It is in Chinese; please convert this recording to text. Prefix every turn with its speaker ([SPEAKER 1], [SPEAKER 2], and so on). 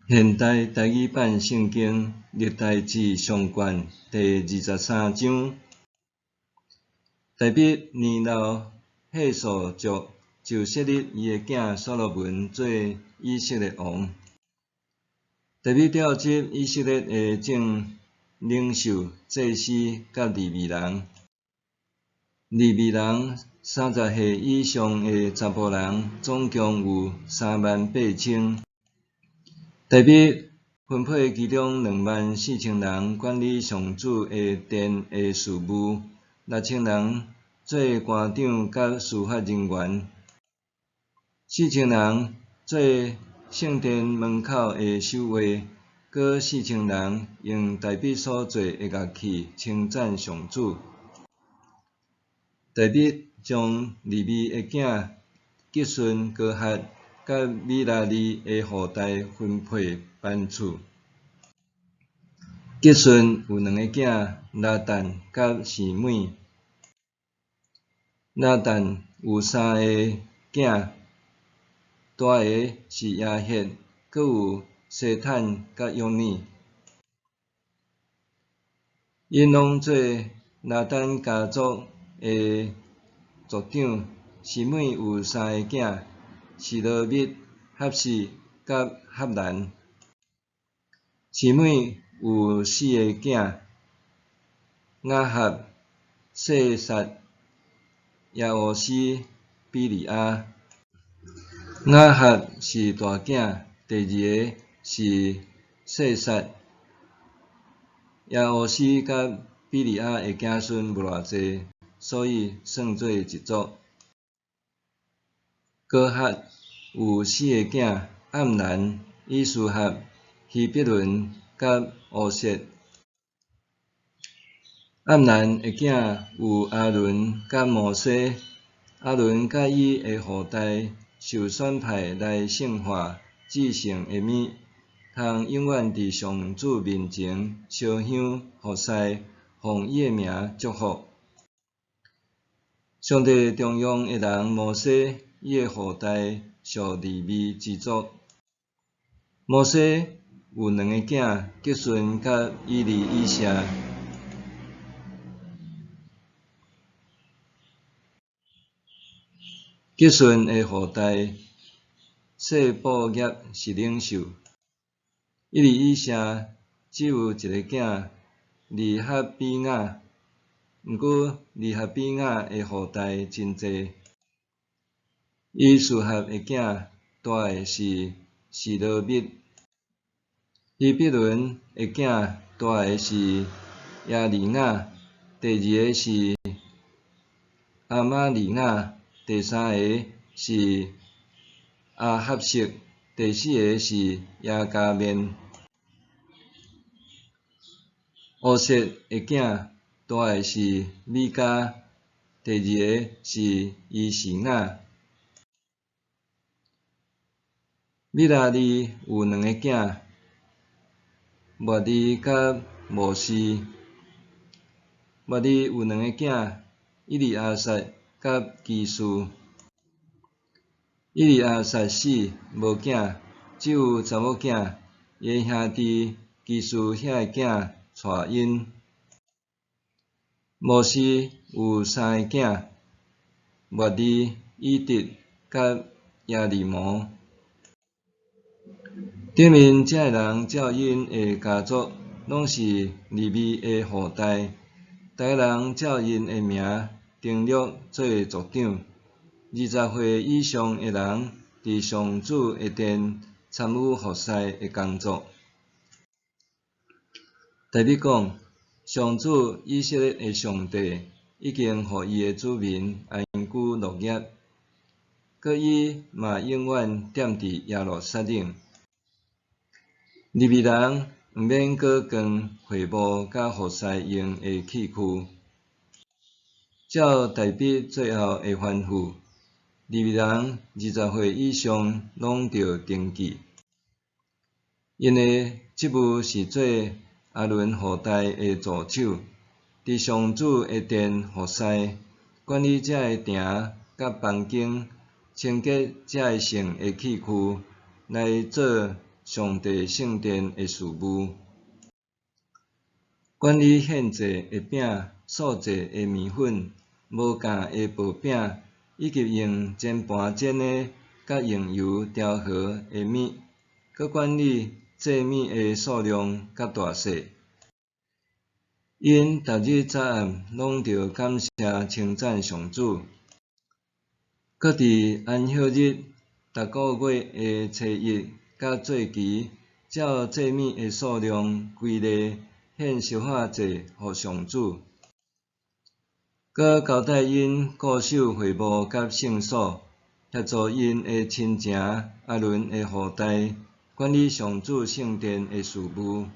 [SPEAKER 1] 现代台语版圣经历代志上卷第23章，大卫年老岁数族就设立伊的囝所罗门做以色列王。大卫调集以色列的众领袖、祭司甲利未人。利未人30岁以上的查甫人总共有38000。大卫分配其中24000人管理上主的殿的事务，6000人做官长甲司法人员，4000人做圣殿门口的守卫，搁4000人用大卫所做的乐器称赞上主。大卫将利未的囝吉顺、哥哈甲米拉利的后代分配班处。吉顺有2个囝，拿但甲示每。拿但有3个囝，大个是亚歇，搁有西坦甲约尼。因拢做拿但家族的族长。示每有3个囝，示罗密、哈士甲哈兰。示每有4个囝，雅哈、谢撒、亚俄斯、比利亚。雅哈是大囝，第2个是谢撒。亚俄斯甲比利亚的子孙无偌济，所以算做一族。哥哈有4个囝，暗兰、以斯哈、希伯伦甲乌瑟。暗兰的囝有阿伦甲摩西。阿伦甲伊的后代受选派来圣化至圣的物，通永远伫上主面前烧香服侍，奉伊的名祝福。上帝重用的人摩西，伊的后代属利未支族。摩西有2个囝，吉顺甲以利以谢。吉顺的后代谢布业是领袖。以利以谢只有1个囝，利哈比雅。毋过利哈比雅的后代真济。以斯哈的囝，大个是示罗密。希伯伦的囝，大个是亚利雅，第2个是阿玛利雅，第3个是阿哈色，第4个是亚加面。乌瑟的囝，大个是米迦，第2个是伊士雅。米拉利有2个囝，末利甲摩西。末利有2个囝，以利亚撒甲基士。以利亚撒死，无囝，只有查某囝，伊的兄弟基士遐个囝带因。摩西有3个囝，末利、以德甲亚利摩。顶面这个人照因的家族，拢是利未的后代，逐个人照因的名登录做族长。20岁以上的人伫上主的殿参与服侍的工作。大卫讲，上主以色列的上帝已经互伊的子民安居乐业，搁伊嘛永远踮伫耶路撒冷。利未人毋免搁扛会幕甲服侍用的器具。照大卫最后的吩咐，利未人20岁以上拢着登记，因为职务是做阿伦后代的助手，伫上主的殿服侍，管理遮个埕甲房间，清洁遮个圣的器具，来做上帝圣殿的事务，管理献祭的饼、素祭的面粉、无酵的薄饼，以及用煎盘煎的甲用油调和的米，佮管理祭米的数量甲大小。因逐日早暗拢着感谢称赞上主，佮伫安息日逐个月的初一甲做期，照祭米的数量规例献烧烤祭予上主，佮交代因固守会幕甲圣所，协助因的亲情阿伦的后代管理上主圣殿的事务。